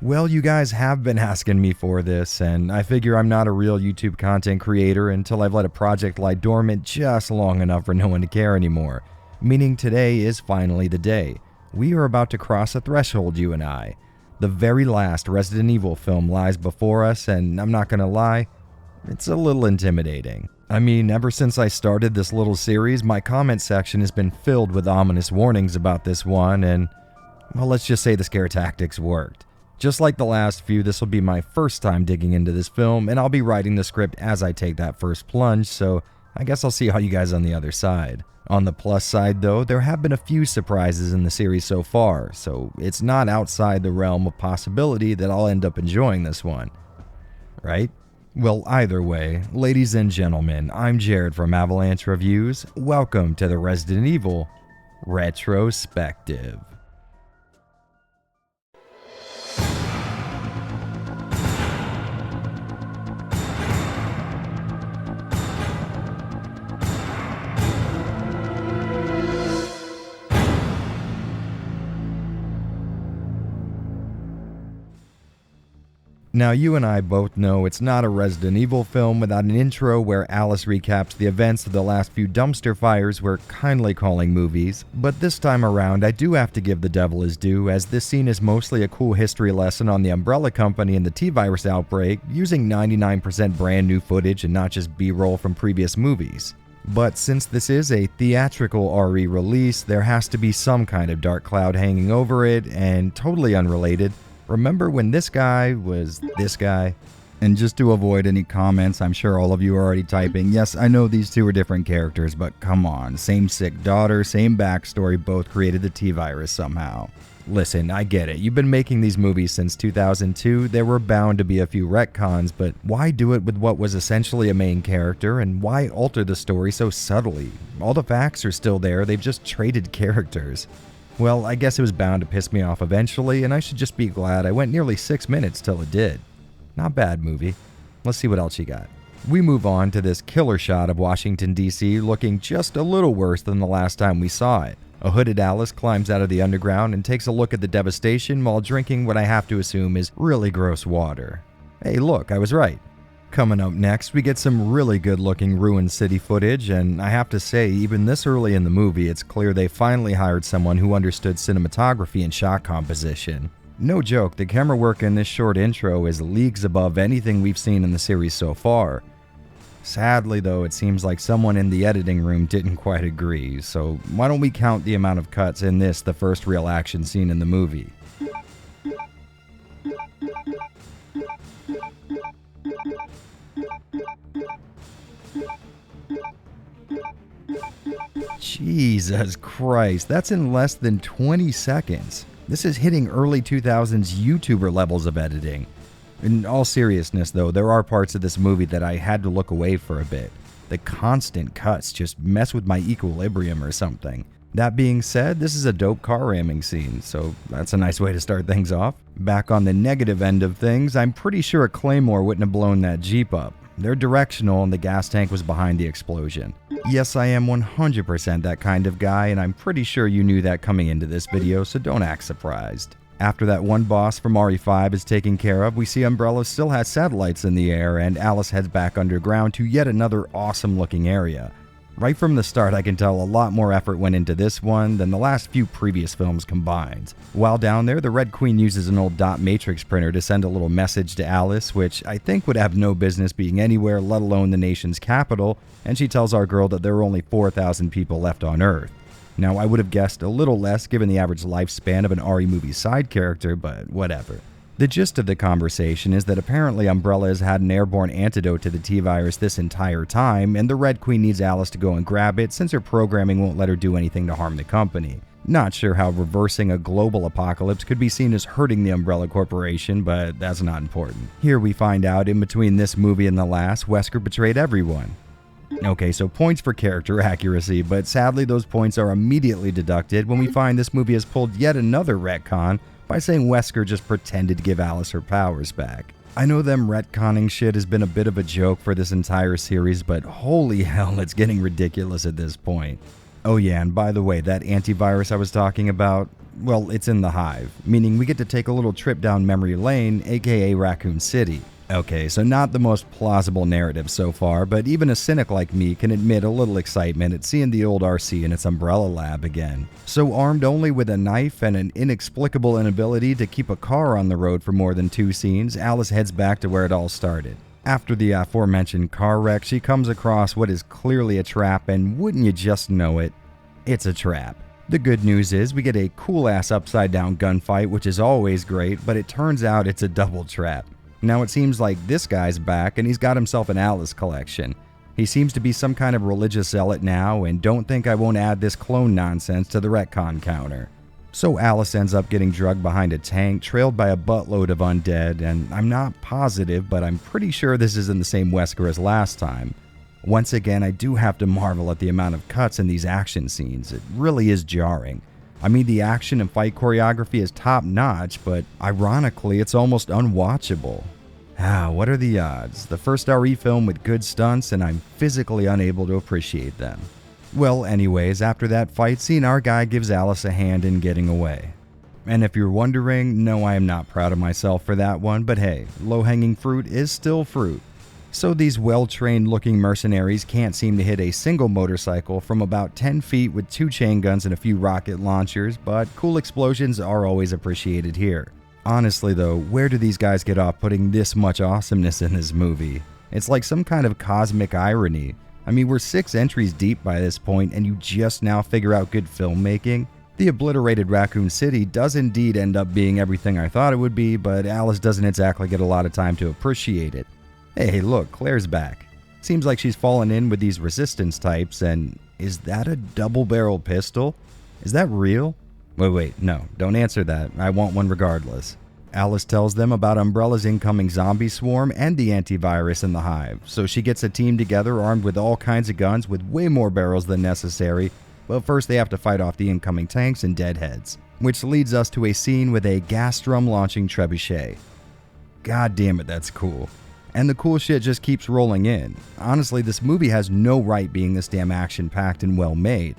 Well, you guys have been asking me for this, and I figure I'm not a real YouTube content creator until I've let a project lie dormant just long enough for no one to care anymore. Meaning today is finally the day. We are about to cross a threshold, you and I. The very last Resident Evil film lies before us, and I'm not gonna lie, it's a little intimidating. I mean, ever since I started this little series, my comment section has been filled with ominous warnings about this one, and, well, let's just say the scare tactics worked. Just like the last few, this will be my first time digging into this film, and I'll be writing the script as I take that first plunge, so I guess I'll see how you guys on the other side. On the plus side though, there have been a few surprises in the series so far, so it's not outside the realm of possibility that I'll end up enjoying this one. Right? Well, either way, ladies and gentlemen, I'm Jared from Avalanche Reviews. Welcome to the Resident Evil Retrospective. Now, you and I both know it's not a Resident Evil film without an intro where Alice recaps the events of the last few dumpster fires we're kindly calling movies, but this time around I do have to give the devil his due, as this scene is mostly a cool history lesson on the Umbrella Company and the T-Virus outbreak, using 99% brand new footage and not just B-roll from previous movies. But since this is a theatrical RE release, there has to be some kind of dark cloud hanging over it, and totally unrelated, remember when this guy was this guy? And just to avoid any comments, I'm sure all of you are already typing, yes, I know these two are different characters, but come on, same sick daughter, same backstory, both created the T-Virus somehow. Listen, I get it, you've been making these movies since 2002, there were bound to be a few retcons, but why do it with what was essentially a main character, and why alter the story so subtly? All the facts are still there, they've just traded characters. Well, I guess it was bound to piss me off eventually, and I should just be glad I went nearly 6 minutes till it did. Not bad, movie. Let's see what else you got. We move on to this killer shot of Washington, D.C. looking just a little worse than the last time we saw it. A hooded Alice climbs out of the underground and takes a look at the devastation while drinking what I have to assume is really gross water. Hey, look, I was right. Coming up next, we get some really good looking Ruin City footage, and I have to say, even this early in the movie, it's clear they finally hired someone who understood cinematography and shot composition. No joke, the camera work in this short intro is leagues above anything we've seen in the series so far. Sadly though, it seems like someone in the editing room didn't quite agree, so why don't we count the amount of cuts in this, the first real action scene in the movie. Jesus Christ, that's in less than 20 seconds. This is hitting early 2000s YouTuber levels of editing. In all seriousness though, there are parts of this movie that I had to look away for a bit. The constant cuts just mess with my equilibrium or something. That being said, this is a dope car ramming scene, so that's a nice way to start things off. Back on the negative end of things, I'm pretty sure a Claymore wouldn't have blown that Jeep up. They're directional and the gas tank was behind the explosion. Yes, I am 100% that kind of guy, and I'm pretty sure you knew that coming into this video, so don't act surprised. After that one boss from RE5 is taken care of, we see Umbrella still has satellites in the air, and Alice heads back underground to yet another awesome looking area. Right from the start, I can tell a lot more effort went into this one than the last few previous films combined. While down there, the Red Queen uses an old dot matrix printer to send a little message to Alice, which I think would have no business being anywhere, let alone the nation's capital, and she tells our girl that there are only 4,000 people left on Earth. Now, I would have guessed a little less given the average lifespan of an RE movie side character, but whatever. The gist of the conversation is that apparently Umbrella has had an airborne antidote to the T-Virus this entire time, and the Red Queen needs Alice to go and grab it since her programming won't let her do anything to harm the company. Not sure how reversing a global apocalypse could be seen as hurting the Umbrella Corporation, but that's not important. Here we find out in between this movie and the last, Wesker betrayed everyone. Okay, so points for character accuracy, but sadly those points are immediately deducted when we find this movie has pulled yet another retcon by saying Wesker just pretended to give Alice her powers back. I know them retconning shit has been a bit of a joke for this entire series, but holy hell, it's getting ridiculous at this point. Oh yeah, and by the way, that antivirus I was talking about, well, it's in the Hive, meaning we get to take a little trip down memory lane, aka Raccoon City. Okay, so not the most plausible narrative so far, but even a cynic like me can admit a little excitement at seeing the old RC in its umbrella lab again. So armed only with a knife and an inexplicable inability to keep a car on the road for more than 2 scenes, Alice heads back to where it all started. After the aforementioned car wreck, she comes across what is clearly a trap, and wouldn't you just know it, it's a trap. The good news is we get a cool-ass upside-down gunfight, which is always great, but it turns out it's a double trap. Now it seems like this guy's back and he's got himself an Alice collection. He seems to be some kind of religious zealot now, and don't think I won't add this clone nonsense to the retcon counter. So Alice ends up getting drugged behind a tank, trailed by a buttload of undead, and I'm not positive, but I'm pretty sure this isn't the same Wesker as last time. Once again, I do have to marvel at the amount of cuts in these action scenes. It really is jarring. I mean, the action and fight choreography is top-notch, but ironically, it's almost unwatchable. What are the odds? The first RE film with good stunts, and I'm physically unable to appreciate them. Well, anyways, after that fight scene, our guy gives Alice a hand in getting away. And if you're wondering, no, I am not proud of myself for that one, but hey, low-hanging fruit is still fruit. So these well-trained looking mercenaries can't seem to hit a single motorcycle from about 10 feet with 2 chain guns and a few rocket launchers, but cool explosions are always appreciated here. Honestly though, where do these guys get off putting this much awesomeness in this movie? It's like some kind of cosmic irony. I mean, we're 6 entries deep by this point and you just now figure out good filmmaking? The obliterated Raccoon City does indeed end up being everything I thought it would be, but Alice doesn't exactly get a lot of time to appreciate it. Hey, look, Claire's back. Seems like she's fallen in with these resistance types, and is that a double-barrel pistol? Is that real? Wait, no, don't answer that. I want one regardless. Alice tells them about Umbrella's incoming zombie swarm and the antivirus in the Hive, so she gets a team together armed with all kinds of guns with way more barrels than necessary, but first they have to fight off the incoming tanks and deadheads, which leads us to a scene with a gas drum launching trebuchet. God damn it, that's cool. And the cool shit just keeps rolling in. Honestly, this movie has no right being this damn action-packed and well-made.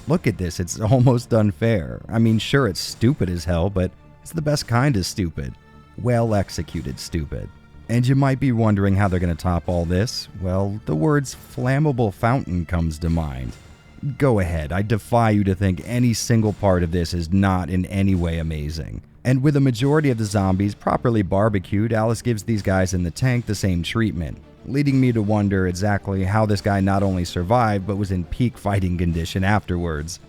Look at this, it's almost unfair. I mean, sure, it's stupid as hell, but it's the best kind of stupid. Well-executed stupid. And you might be wondering how they're going to top all this. Well, the words flammable fountain comes to mind. Go ahead, I defy you to think any single part of this is not in any way amazing. And with a majority of the zombies properly barbecued, Alice gives these guys in the tank the same treatment, leading me to wonder exactly how this guy not only survived, but was in peak fighting condition afterwards.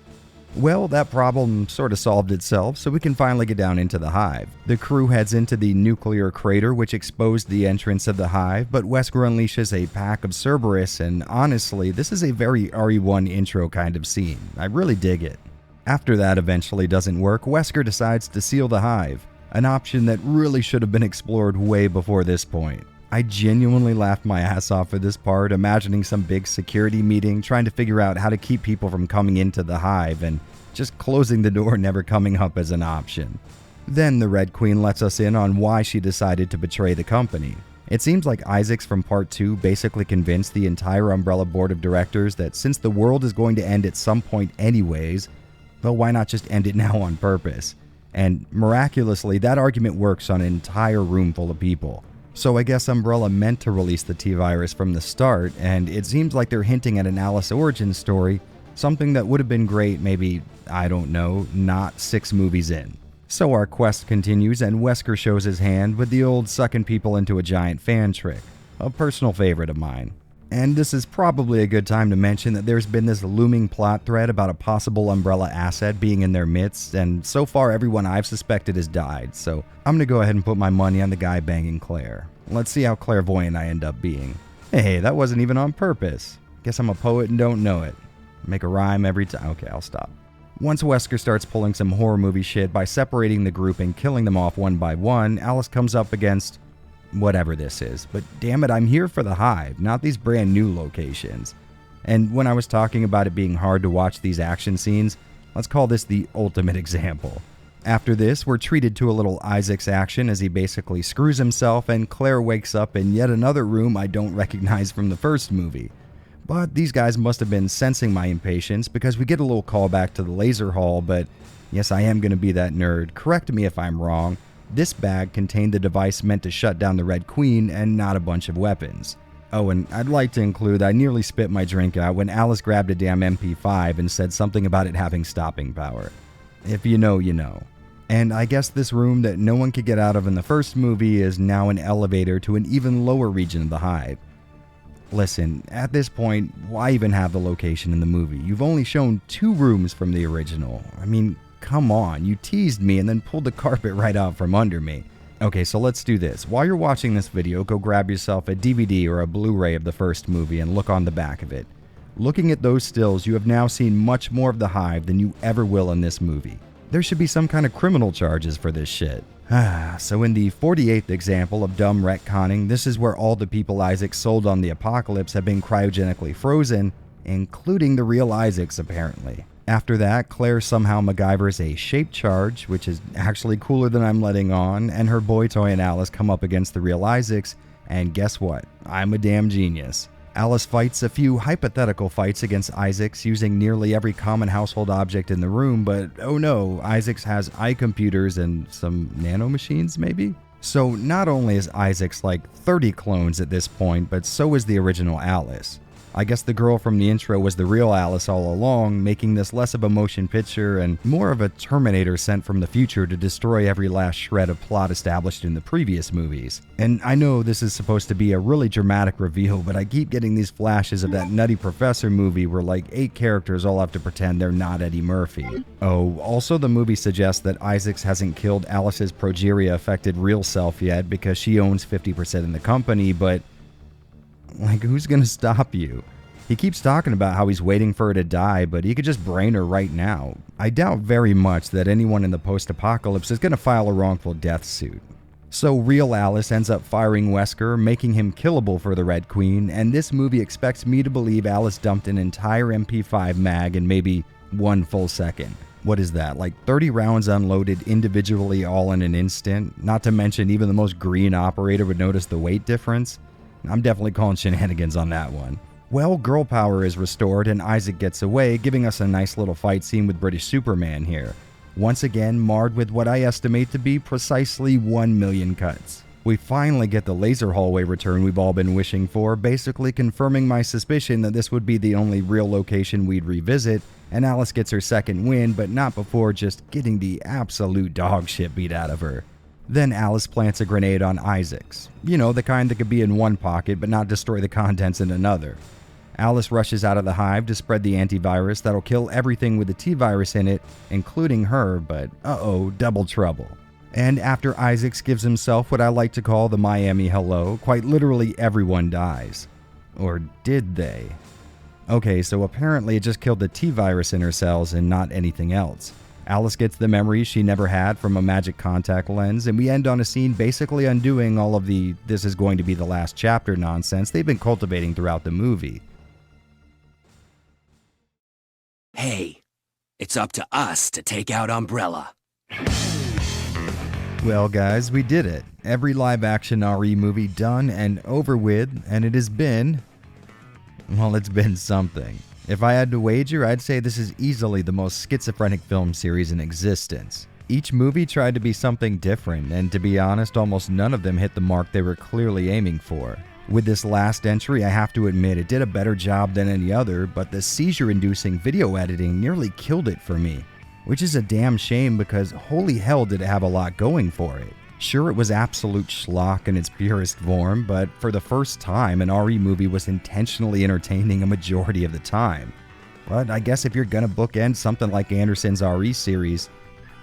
Well, that problem sort of solved itself, so we can finally get down into the Hive. The crew heads into the nuclear crater which exposed the entrance of the Hive, but Wesker unleashes a pack of Cerberus, and honestly, this is a very RE1 intro kind of scene. I really dig it. After that eventually doesn't work, Wesker decides to seal the Hive, an option that really should have been explored way before this point. I genuinely laughed my ass off for this part, imagining some big security meeting trying to figure out how to keep people from coming into the Hive and just closing the door never coming up as an option. Then the Red Queen lets us in on why she decided to betray the company. It seems like Isaacs from Part 2 basically convinced the entire Umbrella Board of Directors that since the world is going to end at some point anyways, well, why not just end it now on purpose? And miraculously, that argument works on an entire room full of people. So I guess Umbrella meant to release the T-Virus from the start, and it seems like they're hinting at an Alice origin story, something that would have been great maybe, I don't know, not 6 movies in. So our quest continues, and Wesker shows his hand with the old sucking people into a giant fan trick, a personal favorite of mine. And this is probably a good time to mention that there's been this looming plot thread about a possible Umbrella asset being in their midst, and so far everyone I've suspected has died, so I'm gonna go ahead and put my money on the guy banging Claire. Let's see how clairvoyant I end up being. Hey, that wasn't even on purpose. Guess I'm a poet and don't know it. Make a rhyme every time. Okay, I'll stop. Once Wesker starts pulling some horror movie shit by separating the group and killing them off one by one, Alice comes up against whatever this is, but damn it, I'm here for the Hive, not these brand new locations. And when I was talking about it being hard to watch these action scenes, let's call this the ultimate example. After this, we're treated to a little Isaac's action as he basically screws himself and Claire wakes up in yet another room I don't recognize from the first movie. But these guys must have been sensing my impatience because we get a little callback to the laser hall, but yes, I am going to be that nerd. Correct me if I'm wrong. This bag contained the device meant to shut down the Red Queen and not a bunch of weapons. Oh, and I'd like to include I nearly spit my drink out when Alice grabbed a damn MP5 and said something about it having stopping power. If you know, you know. And I guess this room that no one could get out of in the first movie is now an elevator to an even lower region of the Hive. Listen, at this point, why even have the location in the movie? You've only shown 2 rooms from the original. I mean, come on, you teased me and then pulled the carpet right out from under me. Okay, so let's do this. While you're watching this video, go grab yourself a DVD or a Blu-ray of the first movie and look on the back of it. Looking at those stills, you have now seen much more of the Hive than you ever will in this movie. There should be some kind of criminal charges for this shit. So in the 48th example of dumb retconning, this is where all the people Isaac sold on the apocalypse have been cryogenically frozen, including the real Isaacs apparently. After that, Claire somehow MacGyvers a shape charge, which is actually cooler than I'm letting on, and her boy toy and Alice come up against the real Isaacs, and guess what? I'm a damn genius. Alice fights a few hypothetical fights against Isaacs using nearly every common household object in the room, but oh no, Isaacs has iComputers and some nanomachines maybe? So not only is Isaacs like 30 clones at this point, but so is the original Alice. I guess the girl from the intro was the real Alice all along, making this less of a motion picture and more of a Terminator sent from the future to destroy every last shred of plot established in the previous movies. And I know this is supposed to be a really dramatic reveal, but I keep getting these flashes of that Nutty Professor movie where like 8 characters all have to pretend they're not Eddie Murphy. Oh, also the movie suggests that Isaacs hasn't killed Alice's progeria-affected real self yet because she owns 50% in the company, but like, who's gonna stop you? He keeps talking about how he's waiting for her to die, but he could just brain her right now. I doubt very much that anyone in the post-apocalypse is gonna file a wrongful death suit. So real Alice ends up firing Wesker, making him killable for the Red Queen, and this movie expects me to believe Alice dumped an entire MP5 mag in maybe 1 full second. What is that, like 30 rounds unloaded individually all in an instant? Not to mention even the most green operator would notice the weight difference? I'm definitely calling shenanigans on that one. Well, girl power is restored and Isaac gets away, giving us a nice little fight scene with British Superman here. Once again, marred with what I estimate to be precisely 1 million cuts. We finally get the laser hallway return we've all been wishing for, basically confirming my suspicion that this would be the only real location we'd revisit, and Alice gets her second win, but not before just getting the absolute dog shit beat out of her. Then Alice plants a grenade on Isaacs. You know, the kind that could be in one pocket but not destroy the contents in another. Alice rushes out of the Hive to spread the antivirus that'll kill everything with the T-virus in it, including her, but uh-oh, double trouble. And after Isaacs gives himself what I like to call the Miami hello, quite literally everyone dies. Or did they? Okay, so apparently it just killed the T-virus in her cells and not anything else. Alice gets the memories she never had from a magic contact lens, and we end on a scene basically undoing all of the "this is going to be the last chapter" nonsense they've been cultivating throughout the movie. Hey, it's up to us to take out Umbrella. Well guys, we did it. Every live-action RE movie done and over with, and it has been... well, it's been something. If I had to wager, I'd say this is easily the most schizophrenic film series in existence. Each movie tried to be something different, and to be honest, almost none of them hit the mark they were clearly aiming for. With this last entry, I have to admit it did a better job than any other, but the seizure-inducing video editing nearly killed it for me. Which is a damn shame because holy hell did it have a lot going for it. Sure, it was absolute schlock in its purest form, but for the first time, an RE movie was intentionally entertaining a majority of the time. But I guess if you're gonna bookend something like Anderson's RE series,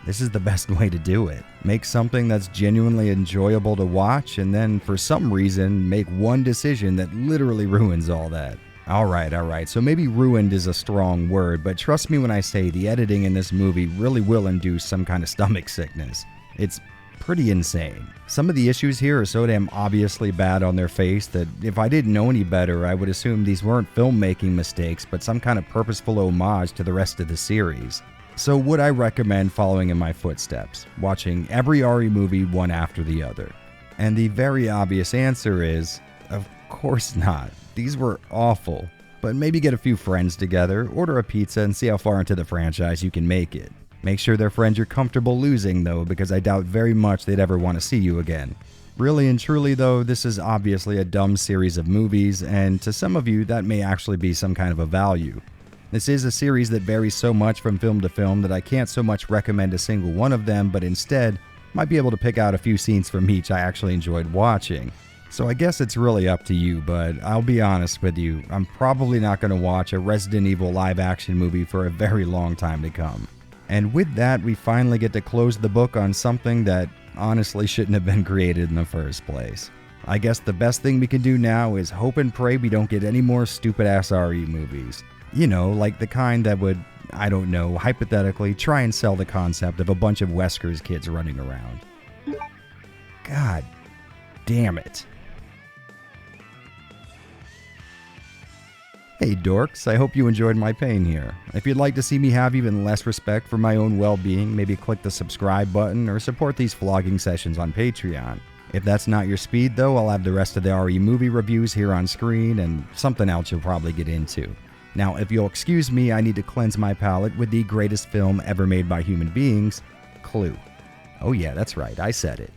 this is the best way to do it. Make something that's genuinely enjoyable to watch, and then for some reason, make one decision that literally ruins all that. Alright, so maybe ruined is a strong word, but trust me when I say the editing in this movie really will induce some kind of stomach sickness. It's pretty insane. Some of the issues here are so damn obviously bad on their face that if I didn't know any better, I would assume these weren't filmmaking mistakes, but some kind of purposeful homage to the rest of the series. So would I recommend following in my footsteps, watching every RE movie one after the other? And the very obvious answer is, of course not. These were awful. but maybe get a few friends together, order a pizza, and see how far into the franchise you can make it. Make sure they're friends you're comfortable losing, though, because I doubt very much they'd ever want to see you again. Really and truly, though, this is obviously a dumb series of movies, and to some of you, that may actually be some kind of a value. This is a series that varies so much from film to film that I can't so much recommend a single one of them, but instead, might be able to pick out a few scenes from each I actually enjoyed watching. So I guess it's really up to you, but I'll be honest with you, I'm probably not going to watch a Resident Evil live-action movie for a very long time to come. And with that, we finally get to close the book on something that honestly shouldn't have been created in the first place. I guess the best thing we can do now is hope and pray we don't get any more stupid-ass RE movies. You know, like the kind that would, I don't know, hypothetically try and sell the concept of a bunch of Wesker's kids running around. God damn it. Hey dorks, I hope you enjoyed my pain here. If you'd like to see me have even less respect for my own well-being, maybe click the subscribe button or support these vlogging sessions on Patreon. If that's not your speed though, I'll have the rest of the RE movie reviews here on screen and something else you'll probably get into. Now, if you'll excuse me, I need to cleanse my palate with the greatest film ever made by human beings, Clue. Oh yeah, that's right, I said it.